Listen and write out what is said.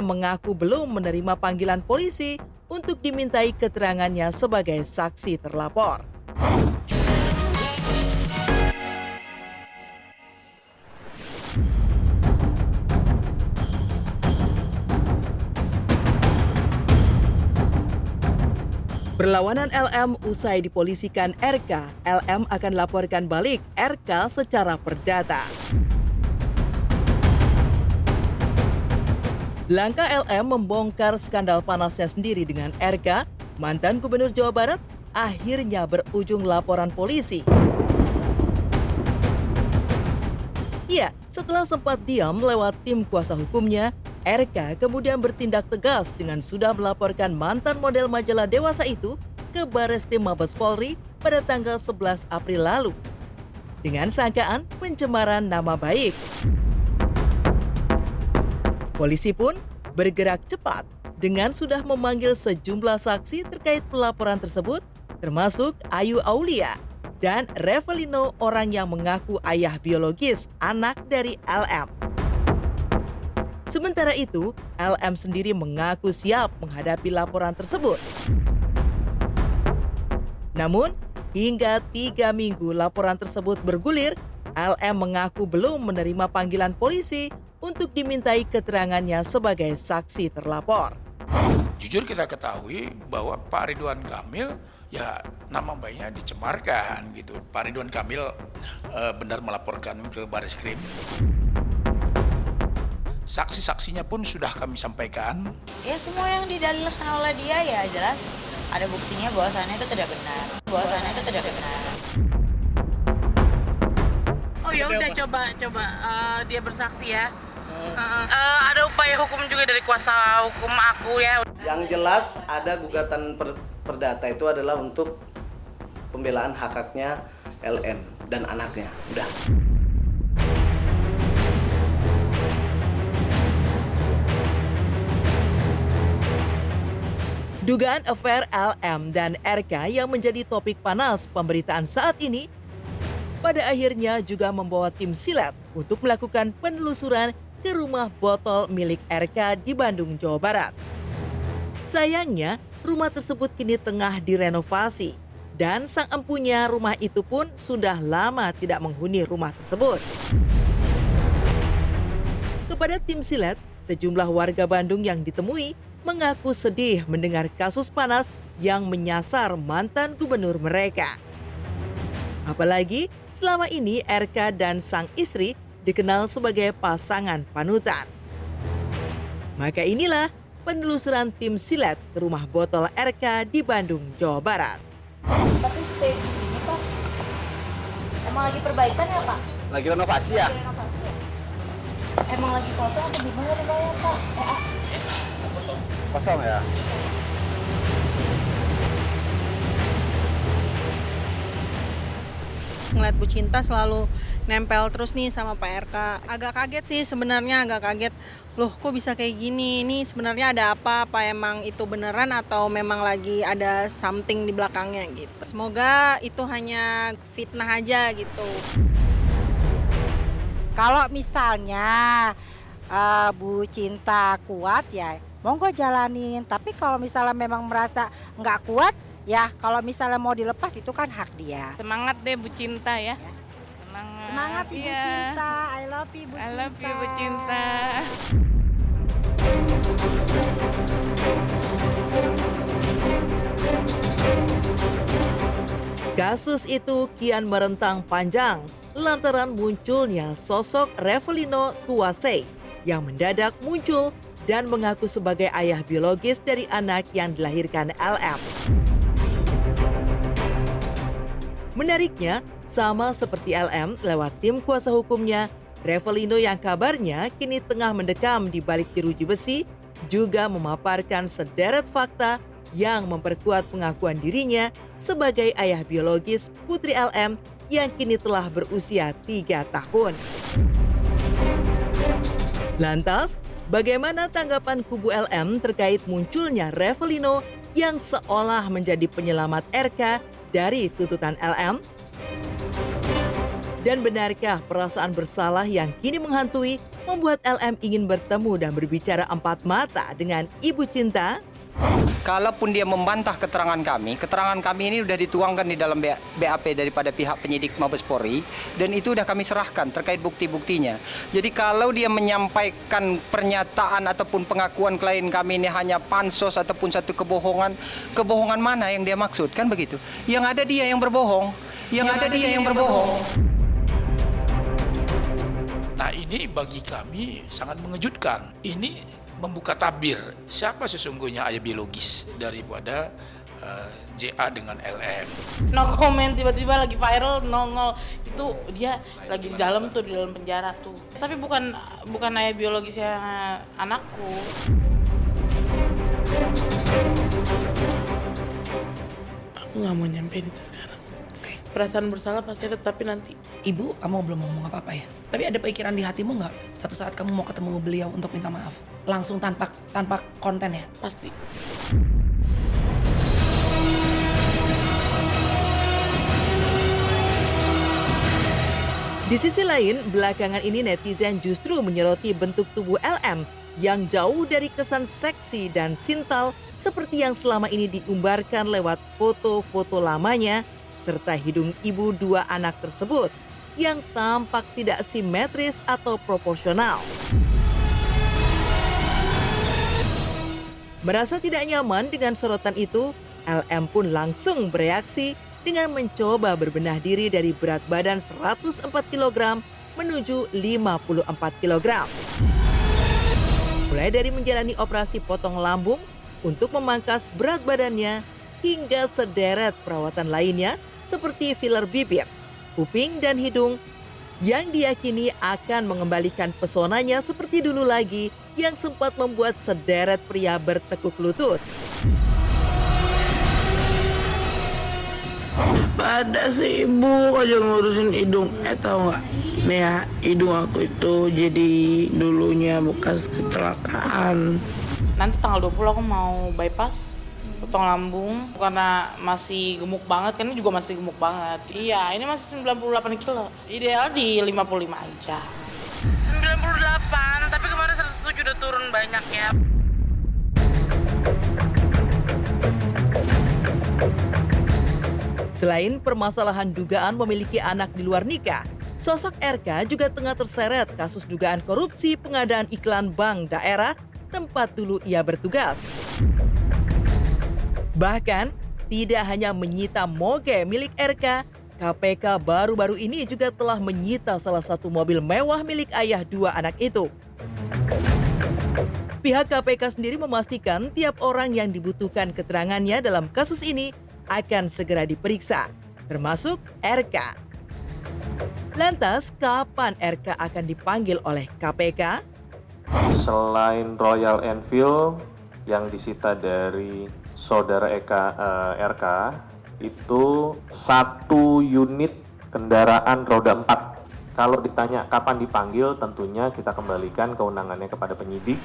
LM mengaku belum menerima panggilan polisi untuk dimintai keterangannya sebagai saksi terlapor. Berlawanan LM usai dipolisikan RK, LM akan laporkan balik RK secara perdata. Langkah LM membongkar skandal panasnya sendiri dengan RK, mantan Gubernur Jawa Barat, akhirnya berujung laporan polisi. Ya, setelah sempat diam lewat tim kuasa hukumnya, RK kemudian bertindak tegas dengan sudah melaporkan mantan model majalah Dewasa itu ke Bareskrim Mabes Polri pada tanggal 11 April lalu dengan sangkaan pencemaran nama baik. Polisi pun bergerak cepat dengan sudah memanggil sejumlah saksi terkait pelaporan tersebut, termasuk Ayu Aulia dan Revelino, orang yang mengaku ayah biologis anak dari LM. Sementara itu, LM sendiri mengaku siap menghadapi laporan tersebut. Namun, hingga 3 minggu laporan tersebut bergulir, LM mengaku belum menerima panggilan polisi untuk dimintai keterangannya sebagai saksi terlapor. Jujur kita ketahui bahwa Pak Ridwan Kamil ya nama baiknya dicemarkan gitu. Pak Ridwan Kamil benar melaporkan ke Bareskrim. Saksi-saksinya pun sudah kami sampaikan. Ya semua yang didalilkan oleh dia ya jelas ada buktinya bahwasannya itu tidak benar. Oh ya udah coba dia bersaksi ya. Ada upaya hukum juga dari kuasa hukum aku ya. Yang jelas ada gugatan perdata itu adalah untuk pembelaan hak-haknya LM dan anaknya. Udah. Dugaan affair LM dan RK yang menjadi topik panas pemberitaan saat ini pada akhirnya juga membawa tim silat untuk melakukan penelusuran ke rumah botol milik RK di Bandung, Jawa Barat. Sayangnya, rumah tersebut kini tengah direnovasi dan sang empunya rumah itu pun sudah lama tidak menghuni rumah tersebut. Kepada tim silat, sejumlah warga Bandung yang ditemui mengaku sedih mendengar kasus panas yang menyasar mantan gubernur mereka. Apalagi selama ini RK dan sang istri dikenal sebagai pasangan panutan. Maka inilah penelusuran tim silat ke rumah botol RK di Bandung, Jawa Barat. Tapi stay di sini Pak. Emang lagi perbaikan ya Pak? Lagi renovasi ya? Emang lagi kosong atau gimana nih Pak ya Pak? Kosong ya? Ngeliat Bu Cinta selalu nempel terus nih sama Pak RK. Agak kaget sih sebenarnya, agak kaget. Loh kok bisa kayak gini? Ini sebenarnya ada apa? Apa emang itu beneran atau memang lagi ada something di belakangnya gitu. Semoga itu hanya fitnah aja gitu. Kalau misalnya Bu Cinta kuat ya monggo jalanin. Tapi kalau misalnya memang merasa nggak kuat, ya kalau misalnya mau dilepas itu kan hak dia. Semangat deh Bu Cinta ya. Semangat Ibu Cinta, I love you Bu Cinta. I love you Bu Cinta. Kasus itu kian merentang panjang lantaran munculnya sosok Revelino Tuasei yang mendadak muncul dan mengaku sebagai ayah biologis dari anak yang dilahirkan LM. Menariknya, sama seperti LM lewat tim kuasa hukumnya, Revelino yang kabarnya kini tengah mendekam di balik jeruji besi juga memaparkan sederet fakta yang memperkuat pengakuan dirinya sebagai ayah biologis putri LM yang kini telah berusia 3 tahun. Lantas, bagaimana tanggapan kubu LM terkait munculnya Revelino yang seolah menjadi penyelamat RK dari tuntutan LM? Dan benarkah perasaan bersalah yang kini menghantui membuat LM ingin bertemu dan berbicara empat mata dengan Ibu Cinta? Kalaupun dia membantah keterangan kami ini sudah dituangkan di dalam BAP daripada pihak penyidik Mabes Polri dan itu sudah kami serahkan terkait bukti-buktinya. Jadi kalau dia menyampaikan pernyataan ataupun pengakuan klien kami ini hanya pansos ataupun satu kebohongan, kebohongan mana yang dia maksud? Kan begitu. Yang ada dia yang berbohong. Nah ini bagi kami sangat mengejutkan. Ini membuka tabir siapa sesungguhnya ayah biologis daripada JA dengan LM. No comment, tiba-tiba lagi viral nongol itu dia lagi di dalam penjara tuh. Tapi bukan ayah biologisnya anakku. Aku nggak mau nyampein itu sekarang. Perasaan bersalah pasti ada, tapi nanti. Ibu, kamu belum ngomong apa-apa ya? Tapi ada pikiran di hatimu nggak? Satu saat kamu mau ketemu beliau untuk minta maaf? Langsung tanpa konten ya? Pasti. Di sisi lain, belakangan ini netizen justru menyoroti bentuk tubuh LM yang jauh dari kesan seksi dan sintal seperti yang selama ini diumbarkan lewat foto-foto lamanya serta hidung ibu dua anak tersebut yang tampak tidak simetris atau proporsional. Merasa tidak nyaman dengan sorotan itu, LM pun langsung bereaksi dengan mencoba berbenah diri dari berat badan 104 kg menuju 54 kg. Mulai dari menjalani operasi potong lambung untuk memangkas berat badannya hingga sederet perawatan lainnya seperti filler bibir, kuping, dan hidung yang diyakini akan mengembalikan pesonanya seperti dulu lagi yang sempat membuat sederet pria bertekuk lutut. Pada si ibu aja ngurusin hidung, tahu nggak? Nih ya, hidung aku itu jadi dulunya bekas kecelakaan. Nanti tanggal 20 aku mau bypass, potong lambung, karena masih gemuk banget, kan ini juga masih gemuk banget. Iya, ini masih 98 kilo, ideal di 55 aja. 98, tapi kemarin 107 udah turun banyak ya. Selain permasalahan dugaan memiliki anak di luar nikah, sosok RK juga tengah terseret kasus dugaan korupsi pengadaan iklan bank daerah tempat dulu ia bertugas. Bahkan, tidak hanya menyita moge milik RK, KPK baru-baru ini juga telah menyita salah satu mobil mewah milik ayah dua anak itu. Pihak KPK sendiri memastikan tiap orang yang dibutuhkan keterangannya dalam kasus ini akan segera diperiksa, termasuk RK. Lantas, kapan RK akan dipanggil oleh KPK? Selain Royal Enfield yang disita dari saudara RK, itu 1 unit kendaraan roda 4. Kalau ditanya kapan dipanggil, tentunya kita kembalikan kewenangannya kepada penyidik.